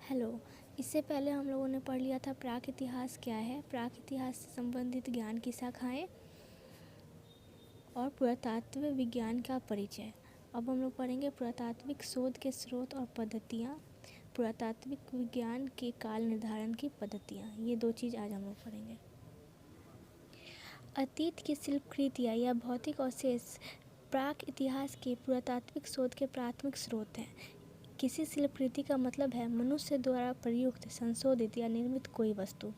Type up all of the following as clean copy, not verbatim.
Hello. इससे पहले हम लोगों ने पढ़ लिया था प्राक इतिहास क्या है, प्राक इतिहास से संबंधित ज्ञान की शाखाएं और पुरातात्व विज्ञान का परिचय। अब हम लोग पढ़ेंगे पुरातात्विक शोध के स्रोत और पद्धतियाँ, पुरातात्विक विज्ञान के काल निर्धारण की पद्धतियाँ। ये दो चीज़ आज हम लोग पढ़ेंगे। अतीत की शिल्पकृतियाँ या भौतिक अवशेष प्राक इतिहास के पुरातात्विक शोध के प्राथमिक स्रोत हैं। किसी शिल्पकृति का मतलब है मनुष्य द्वारा प्रयुक्त, संशोधित या निर्मित कोई वस्तु।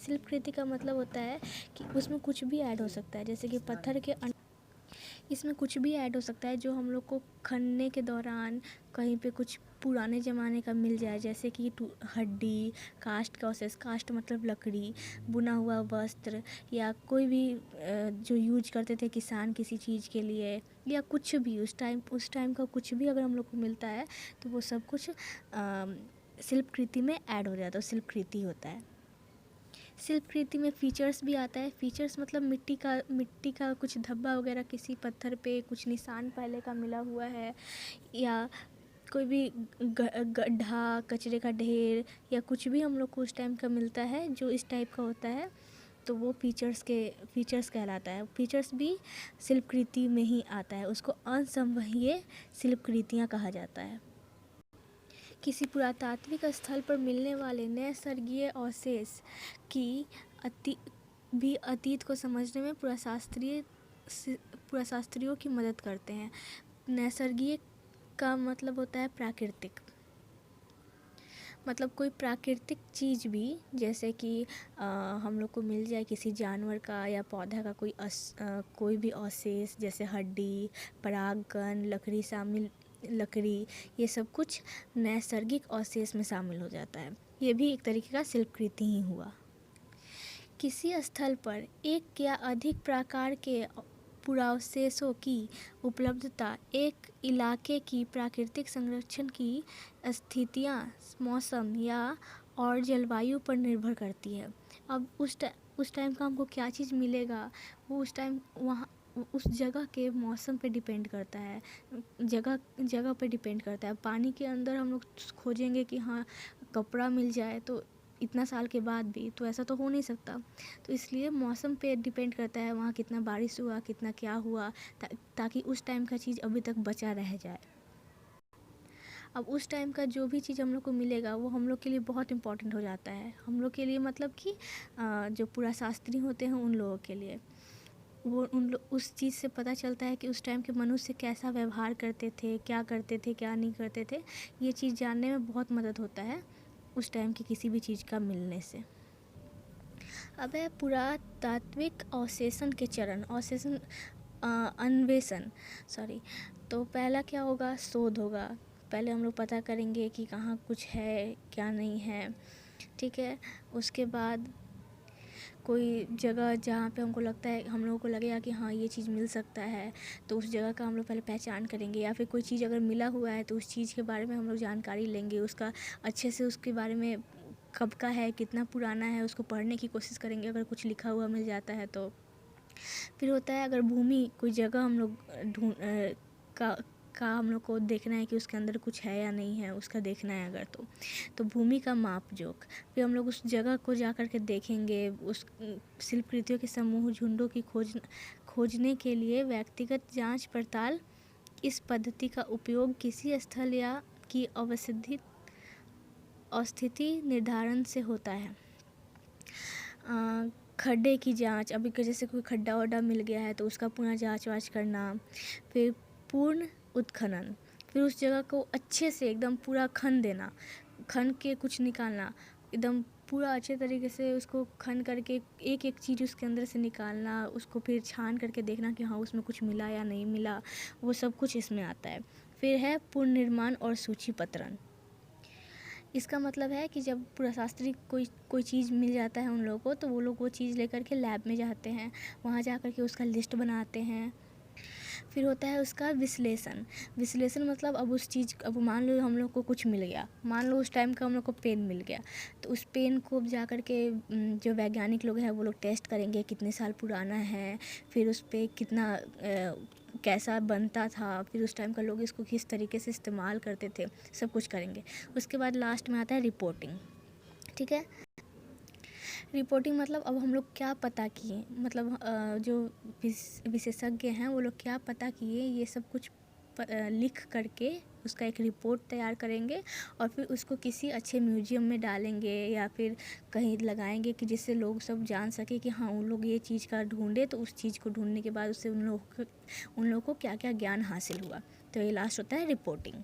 शिल्पकृति का मतलब होता है कि उसमें कुछ भी ऐड हो सकता है, जैसे कि पत्थर के इसमें कुछ भी ऐड हो सकता है जो हम लोग को खनने के दौरान कहीं पे कुछ पुराने ज़माने का मिल जाए, जैसे कि हड्डी, कास्ट का अवशेष, कास्ट मतलब लकड़ी, बुना हुआ वस्त्र या कोई भी जो यूज करते थे किसान किसी चीज़ के लिए, या कुछ भी उस टाइम का कुछ भी अगर हम लोग को मिलता है तो वो सब कुछ शिल्पकृति में ऐड हो जाता है, शिल्पकृति होता है। शिल्पकृति में फीचर्स भी आता है। फीचर्स मतलब मिट्टी का कुछ धब्बा वगैरह, किसी पत्थर पे कुछ निशान पहले का मिला हुआ है, या कोई भी गड्ढा, कचरे का ढेर, या कुछ भी हम लोग को उस टाइम का मिलता है जो इस टाइप का होता है, तो वो फीचर्स कहलाता है। फीचर्स भी शिल्पकृति में ही आता है, उसको असंवहनीय शिल्पकृतियाँ कहा जाता है। किसी पुरातात्विक स्थल पर मिलने वाले नैसर्गिक अवशेष की अतीत को समझने में पुराशास्त्रियों की मदद करते हैं। नैसर्गिक का मतलब होता है प्राकृतिक, मतलब कोई प्राकृतिक चीज़ भी, जैसे कि हम लोग को मिल जाए किसी जानवर का या पौधा का कोई भी अवशेष, जैसे हड्डी, परागकण, लकड़ी, ये सब कुछ नैसर्गिक अवशेष में शामिल हो जाता है। ये भी एक तरीके का शिल्पकृति ही हुआ। किसी स्थल पर एक या अधिक प्रकार के पुरावशेषों की उपलब्धता एक इलाके की प्राकृतिक संरक्षण की स्थितियाँ, मौसम या और जलवायु पर निर्भर करती है। अब उस टाइम का हमको क्या चीज़ मिलेगा, वो उस टाइम वहाँ उस जगह के मौसम पे डिपेंड करता है, जगह पे डिपेंड करता है। पानी के अंदर हम लोग खोजेंगे कि हाँ कपड़ा मिल जाए तो इतना साल के बाद भी, तो ऐसा तो हो नहीं सकता। तो इसलिए मौसम पे डिपेंड करता है, वहाँ कितना बारिश हुआ, कितना क्या हुआ, ताकि उस टाइम का चीज़ अभी तक बचा रह जाए। अब उस टाइम का जो भी चीज़ हम लोग को मिलेगा वो हम लोग के लिए बहुत इम्पोर्टेंट हो जाता है। हम लोग के लिए मतलब कि जो पुराशास्त्री होते हैं उन लोगों के लिए, वो उस चीज़ से पता चलता है कि उस टाइम के मनुष्य कैसा व्यवहार करते थे, क्या करते थे, क्या नहीं करते थे। ये चीज़ जानने में बहुत मदद होता है उस टाइम की किसी भी चीज़ का मिलने से। अब है पुरातात्विक अवशेषण के चरण, अन्वेषण, तो पहला क्या होगा, शोध होगा। पहले हम लोग पता करेंगे कि कहाँ कुछ है क्या नहीं है, ठीक है। उसके बाद कोई जगह जहाँ पे हमको लगता है, हम लोगों को लगेगा कि हाँ ये चीज़ मिल सकता है, तो उस जगह का हम लोग पहले पहचान करेंगे। या फिर कोई चीज़ अगर मिला हुआ है तो उस चीज़ के बारे में हम लोग जानकारी लेंगे, उसका अच्छे से उसके बारे में कब का है, कितना पुराना है, उसको पढ़ने की कोशिश करेंगे अगर कुछ लिखा हुआ मिल जाता है तो। फिर होता है अगर भूमि, कोई जगह हम लोग का हम लोग को देखना है कि उसके अंदर कुछ है या नहीं है, उसका देखना है अगर तो भूमि का माप जोख। फिर हम लोग उस जगह को जा कर के देखेंगे। उस शिल्पकृतियों के समूह, झुंडों की खोजने के लिए व्यक्तिगत जांच पड़ताल। इस पद्धति का उपयोग किसी स्थल या की अवस्थिति निर्धारण से होता है। खड्डे की जांच, अभी जैसे कोई खड्डा वड्डा मिल गया है तो उसका पुनः जांच वाच करना। फिर पूर्ण उत्खनन, फिर उस जगह को अच्छे से एकदम पूरा खन देना, खन के कुछ निकालना, एकदम पूरा अच्छे तरीके से उसको खन करके एक एक चीज़ उसके अंदर से निकालना, उसको फिर छान करके देखना कि हाँ उसमें कुछ मिला या नहीं मिला, वो सब कुछ इसमें आता है। फिर है पुनर्निर्माण और सूचीपत्रण। इसका मतलब है कि जब पुराशास्त्री कोई चीज़ मिल जाता है उन लोगों को, तो वो लोग वो चीज़ लेकर के लैब में जाते हैं, वहाँ जा कर के उसका लिस्ट बनाते हैं। फिर होता है उसका विश्लेषण मतलब अब मान लो हम लोग को कुछ मिल गया, मान लो उस टाइम का हम लोग को पेन मिल गया, तो उस पेन को जा कर के जो वैज्ञानिक लोग हैं वो लोग टेस्ट करेंगे कितने साल पुराना है, फिर उस पर कैसा बनता था, फिर उस टाइम का लोग इसको किस तरीके से इस्तेमाल करते थे, सब कुछ करेंगे। उसके बाद लास्ट में आता है रिपोर्टिंग। ठीक है, रिपोर्टिंग मतलब अब हम लोग क्या पता किए, मतलब जो विशेषज्ञ हैं वो लोग क्या पता किए, ये सब कुछ लिख करके उसका एक रिपोर्ट तैयार करेंगे और फिर उसको किसी अच्छे म्यूजियम में डालेंगे या फिर कहीं लगाएंगे कि जिससे लोग सब जान सके कि हाँ उन लोग ये चीज़ का ढूंढे, तो उस चीज़ को ढूंढने के बाद उससे उन लोगों को क्या क्या ज्ञान हासिल हुआ। तो ये लास्ट होता है रिपोर्टिंग।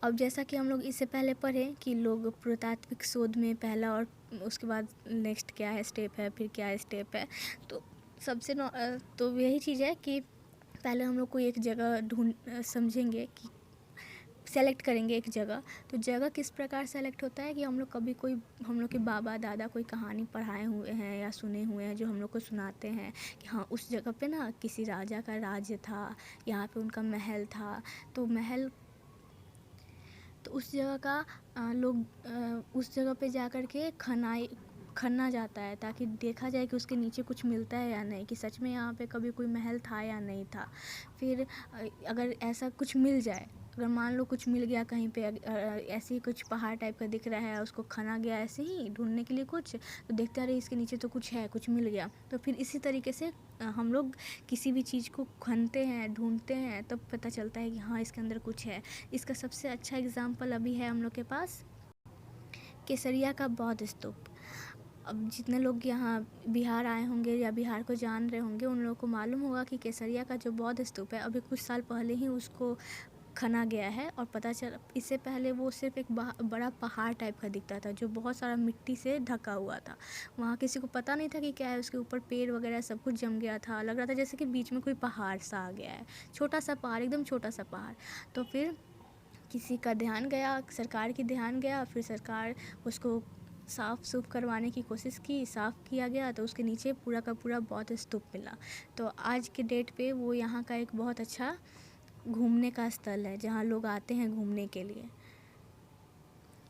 अब जैसा कि हम लोग इससे पहले पढ़े कि लोग पुरातात्विक शोध में पहला और उसके बाद नेक्स्ट क्या है स्टेप है, फिर क्या स्टेप है, तो तो यही चीज़ है कि पहले हम लोग को एक जगह समझेंगे कि सेलेक्ट करेंगे एक जगह। तो जगह किस प्रकार सेलेक्ट होता है कि हम लोग कभी कोई हम लोग के बाबा दादा कोई कहानी पढ़ाए हुए हैं या सुने हुए हैं जो हम लोग को सुनाते हैं कि हाँ उस जगह पे ना किसी राजा का राज्य था, यहाँ पे उनका महल था, तो उस जगह का लोग उस जगह पे जा कर के खनना जाता है ताकि देखा जाए कि उसके नीचे कुछ मिलता है या नहीं, कि सच में यहाँ पे कभी कोई महल था या नहीं था। फिर अगर ऐसा कुछ मिल जाए, अगर मान लो कुछ मिल गया कहीं पे, ऐसे ही कुछ पहाड़ टाइप का दिख रहा है, उसको खना गया ऐसे ही ढूंढने के लिए कुछ, तो देखते रहे इसके नीचे तो कुछ है, कुछ मिल गया। तो फिर इसी तरीके से हम लोग किसी भी चीज़ को खनते हैं, ढूंढते हैं, तब पता चलता है कि हाँ इसके अंदर कुछ है। इसका सबसे अच्छा एग्जाम्पल अभी है हम लोग के पास केसरिया का बौद्ध स्तूप। अब जितने लोग यहाँ बिहार आए होंगे या बिहार को जान रहे होंगे उन लोगों को मालूम होगा कि केसरिया का जो बौद्ध स्तूप है अभी कुछ साल पहले ही उसको खना गया है और पता चला, इससे पहले वो सिर्फ एक बड़ा पहाड़ टाइप का दिखता था जो बहुत सारा मिट्टी से ढका हुआ था। वहाँ किसी को पता नहीं था कि क्या है, उसके ऊपर पेड़ वगैरह सब कुछ जम गया था, लग रहा था जैसे कि बीच में कोई पहाड़ सा आ गया है, छोटा सा पहाड़, एकदम छोटा सा पहाड़। तो फिर किसी का ध्यान गया, सरकार की ध्यान गया, फिर सरकार उसको साफ़ सूफ करवाने की कोशिश की, साफ़ किया गया, तो उसके नीचे पूरा का पूरा बौद्ध स्तूप मिला। तो आज के डेट पे वो यहाँ का एक बहुत अच्छा घूमने का स्थल है जहाँ लोग आते हैं घूमने के लिए।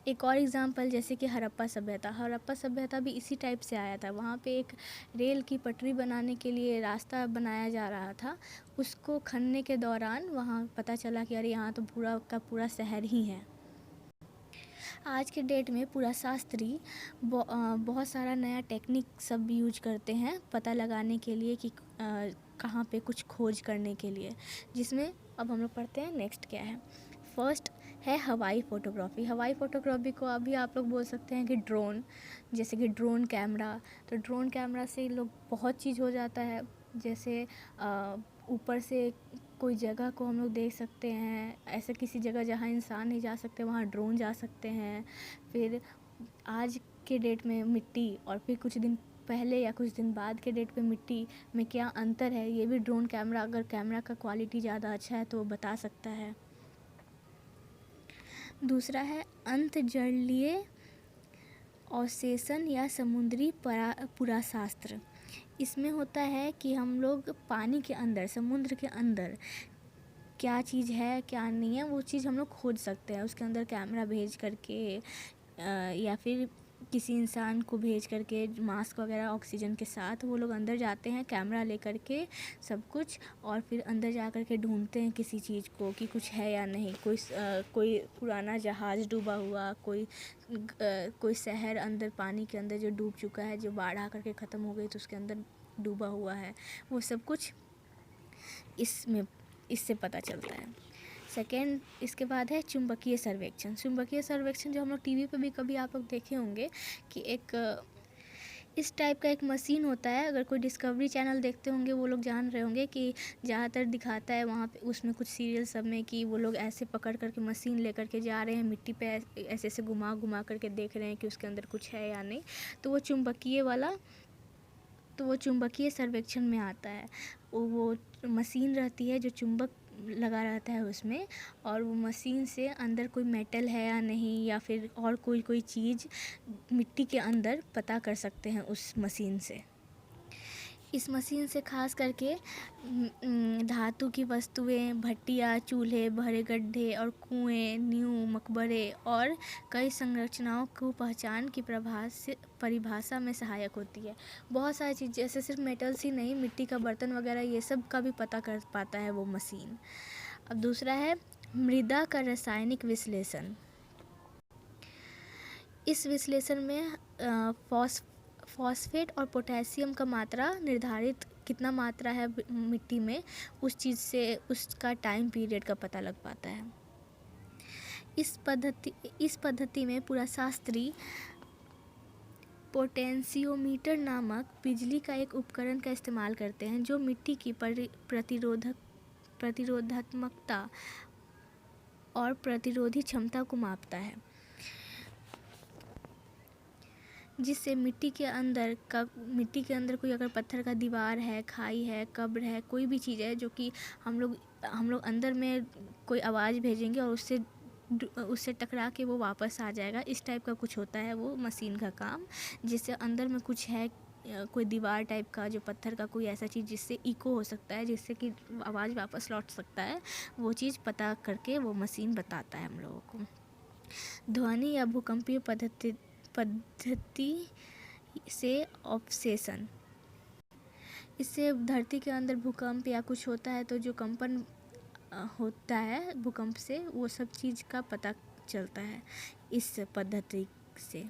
एक और एग्ज़ाम्पल जैसे कि हड़प्पा सभ्यता भी इसी टाइप से आया था। वहाँ पे एक रेल की पटरी बनाने के लिए रास्ता बनाया जा रहा था, उसको खनने के दौरान वहाँ पता चला कि अरे यहाँ तो पूरा का पूरा शहर ही है। आज के डेट में पूरा शास्त्री बहुत सारा नया टेक्निक सब यूज करते हैं पता लगाने के लिए कि कहाँ पे कुछ खोज करने के लिए, जिसमें अब हम लोग पढ़ते हैं नेक्स्ट क्या है। फर्स्ट है हवाई फ़ोटोग्राफी को अभी आप लोग बोल सकते हैं कि ड्रोन, जैसे कि ड्रोन कैमरा। तो ड्रोन कैमरा से लोग बहुत चीज़ हो जाता है, जैसे ऊपर से कोई जगह को हम लोग देख सकते हैं, ऐसे किसी जगह जहाँ इंसान नहीं जा सकते वहाँ ड्रोन जा सकते हैं। फिर आज के डेट में मिट्टी और फिर कुछ दिन पहले या कुछ दिन बाद के डेट पे मिट्टी में क्या अंतर है, ये भी ड्रोन कैमरा, अगर कैमरा का क्वालिटी ज़्यादा अच्छा है तो वो बता सकता है। दूसरा है अंतर्जलीय अवशेषण या समुद्री पुराशास्त्र। इसमें होता है कि हम लोग पानी के अंदर, समुद्र के अंदर क्या चीज़ है क्या नहीं है वो चीज़ हम लोग खोज सकते हैं, उसके अंदर कैमरा भेज करके या फिर किसी इंसान को भेज करके मास्क वगैरह ऑक्सीजन के साथ वो लोग अंदर जाते हैं कैमरा लेकर के सब कुछ, और फिर अंदर जा कर के ढूंढते हैं किसी चीज़ को कि कुछ है या नहीं। कोई पुराना जहाज़ डूबा हुआ, कोई शहर अंदर पानी के अंदर जो डूब चुका है, जो बाढ़ आ करके ख़त्म हो गई तो उसके अंदर डूबा हुआ है, वो सब कुछ इससे पता चलता है। सेकेंड इसके बाद है चुंबकीय सर्वेक्षण जो हम लोग टीवी पे भी कभी आप लोग देखे होंगे कि एक इस टाइप का एक मशीन होता है। अगर कोई डिस्कवरी चैनल देखते होंगे वो लोग जान रहे होंगे कि ज़्यादातर दिखाता है वहाँ पे, उसमें कुछ सीरियल सब में कि वो लोग ऐसे पकड़ करके मशीन लेकर के जा रहे हैं मिट्टी पे, ऐसे ऐसे घुमा करके देख रहे हैं कि उसके अंदर कुछ है या नहीं। तो वो चुंबकीय सर्वेक्षण में आता है। वो मशीन रहती है जो चुंबक लगा रहता है उसमें, और वो मशीन से अंदर कोई मेटल है या नहीं या फिर और कोई चीज़ मिट्टी के अंदर पता कर सकते हैं उस मशीन से। इस मशीन से खास करके धातु की वस्तुएं, भट्टियाँ, चूल्हे, भरे गड्ढे और कुएं, नींव, मकबरे और कई संरचनाओं को पहचान की परिभाषा में सहायक होती है। बहुत सारी चीज़, जैसे सिर्फ मेटल्स ही नहीं, मिट्टी का बर्तन वगैरह ये सब का भी पता कर पाता है वो मशीन। अब दूसरा है मृदा का रासायनिक विश्लेषण। इस विश्लेषण में फॉस्फेट और पोटेशियम का मात्रा निर्धारित कितना मात्रा है मिट्टी में, उस चीज़ से उसका टाइम पीरियड का पता लग पाता है। इस पद्धति में पूरा शास्त्री पोटेंशियोमीटर नामक बिजली का एक उपकरण का इस्तेमाल करते हैं जो मिट्टी की प्रतिरोधात्मकता और प्रतिरोधी क्षमता को मापता है, जिससे मिट्टी के अंदर कोई अगर पत्थर का दीवार है, खाई है, कब्र है, कोई भी चीज़ है जो कि हम लोग अंदर में कोई आवाज़ भेजेंगे और उससे टकरा के वो वापस आ जाएगा। इस टाइप का कुछ होता है वो मशीन का काम, जिससे अंदर में कुछ है, कोई दीवार टाइप का, जो पत्थर का, कोई ऐसा चीज़ जिससे इको हो सकता है, जिससे कि आवाज़ वापस लौट सकता है, वो चीज़ पता करके वो मशीन बताता है हम लोगों को। ध्वनि या भूकंपीय पद्धति से ऑब्सेशन। इससे धरती के अंदर भूकंप या कुछ होता है तो जो कंपन होता है भूकंप से, वो सब चीज़ का पता चलता है इस पद्धति से।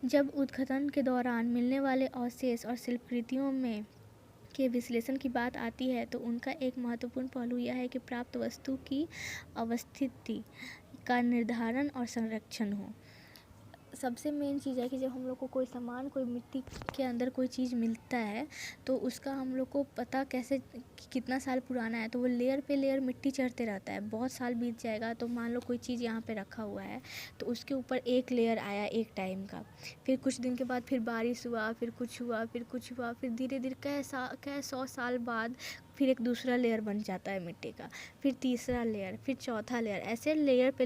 जब उत्खनन के दौरान मिलने वाले अवशेष और शिल्पकृतियों में के विश्लेषण की बात आती है तो उनका एक महत्वपूर्ण पहलू यह है कि प्राप्त वस्तु की अवस्थिति का निर्धारण और संरक्षण हो। सबसे मेन चीज़ है कि जब हम लोग को कोई सामान, कोई मिट्टी के अंदर कोई चीज़ मिलता है तो उसका हम लोग को पता कैसे कितना साल पुराना है, तो वो लेयर पे लेयर मिट्टी चढ़ते रहता है। बहुत साल बीत जाएगा तो मान लो कोई चीज़ यहाँ पे रखा हुआ है तो उसके ऊपर एक लेयर आया एक टाइम का, फिर कुछ दिन के बाद फिर बारिश हुआ, फिर कुछ हुआ, फिर धीरे धीरे कई 100 साल बाद फिर एक दूसरा लेयर बन जाता है मिट्टी का, फिर तीसरा लेयर, फिर चौथा लेयर, ऐसे लेयर पे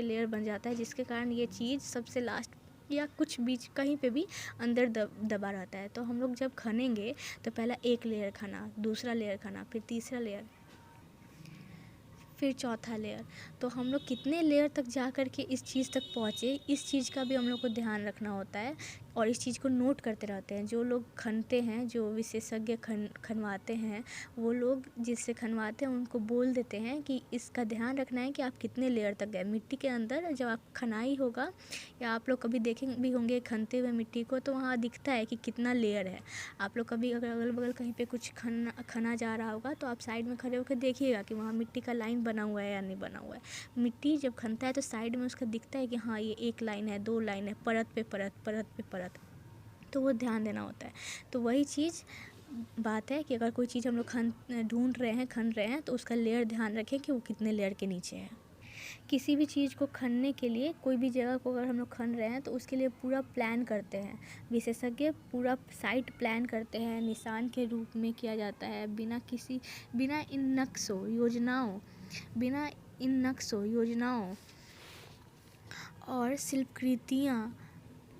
लेयर बन जाता है, जिसके कारण ये चीज़ सबसे लास्ट या कुछ बीच कहीं पे भी अंदर दबा रहता है। तो हम लोग जब खनेंगे तो पहला एक लेयर खना, दूसरा लेयर खना, फिर तीसरा लेयर, फिर चौथा लेयर। तो हम लोग कितने लेयर तक जा कर के इस चीज़ तक पहुँचे, इस चीज़ का भी हम लोग को ध्यान रखना होता है और इस चीज़ को नोट करते रहते हैं। जो लोग खनते हैं, जो विशेषज्ञ खनवाते हैं, वो लोग जिससे खनवाते हैं उनको बोल देते हैं कि इसका ध्यान रखना है कि आप कितने लेयर तक गए मिट्टी के अंदर। जब आप खनाई होगा या आप लोग कभी देखे भी होंगे खनते हुए मिट्टी को, तो वहाँ दिखता है कि कितना लेयर है। आप लोग कभी अगर अगल बगल कहीं पे कुछ खना जा रहा होगा तो आप साइड में खड़े होकर देखिएगा कि वहाँ मिट्टी का लाइन बना हुआ है या नहीं बना हुआ है। मिट्टी जब खनता है तो साइड में उसका दिखता है कि हाँ ये एक लाइन है, 2 लाइन है, परत पे परत, तो वो ध्यान देना होता है। तो वही चीज़ बात है कि अगर कोई चीज़ हम लोग खन रहे हैं तो उसका लेयर ध्यान रखें कि वो कितने लेयर के नीचे है। किसी भी चीज़ को खनने के लिए, कोई भी जगह को अगर हम लोग खन रहे हैं तो उसके लिए पूरा प्लान करते हैं। विशेषज्ञ पूरा साइट प्लान करते हैं, निशान के रूप में किया जाता है, बिना इन नक्शों योजनाओं और शिल्पकृतियाँ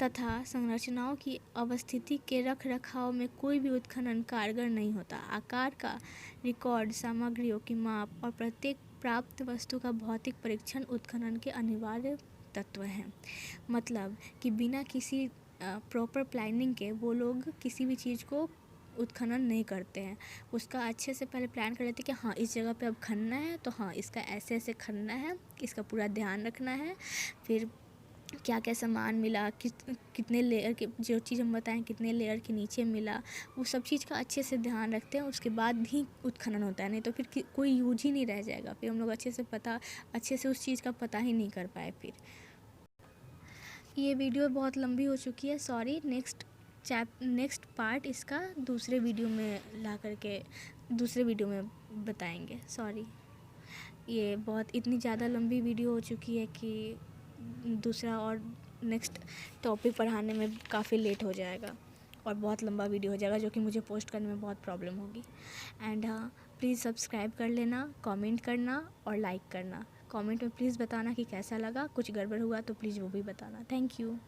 तथा संरचनाओं की अवस्थिति के रख रखाव में कोई भी उत्खनन कारगर नहीं होता। आकार का रिकॉर्ड, सामग्रियों की माप और प्रत्येक प्राप्त वस्तु का भौतिक परीक्षण उत्खनन के अनिवार्य तत्व हैं। मतलब कि बिना किसी प्रॉपर प्लानिंग के वो लोग किसी भी चीज़ को उत्खनन नहीं करते हैं। उसका अच्छे से पहले प्लान कर लेते हैं कि हाँ इस जगह पे अब खनना है तो हाँ इसका ऐसे ऐसे खनना है, इसका पूरा ध्यान रखना है। फिर क्या क्या सामान मिला, कितने लेयर के, जो चीज़ हम बताएं कितने लेयर के नीचे मिला, वो सब चीज़ का अच्छे से ध्यान रखते हैं। उसके बाद भी उत्खनन होता है, नहीं तो फिर कोई यूज ही नहीं रह जाएगा। फिर हम लोग अच्छे से उस चीज़ का पता ही नहीं कर पाए। फिर ये वीडियो बहुत लंबी हो चुकी है, सॉरी। नेक्स्ट पार्ट इसका दूसरे वीडियो में बताएंगे, सॉरी। ये बहुत इतनी ज़्यादा लंबी वीडियो हो चुकी है कि दूसरा और नेक्स्ट टॉपिक पढ़ाने में काफ़ी लेट हो जाएगा और बहुत लंबा वीडियो हो जाएगा, जो कि मुझे पोस्ट करने में बहुत प्रॉब्लम होगी। एंड हाँ, प्लीज़ सब्सक्राइब कर लेना, कमेंट करना और लाइक करना। कमेंट में प्लीज़ बताना कि कैसा लगा, कुछ गड़बड़ हुआ तो प्लीज़ वो भी बताना। Thank you.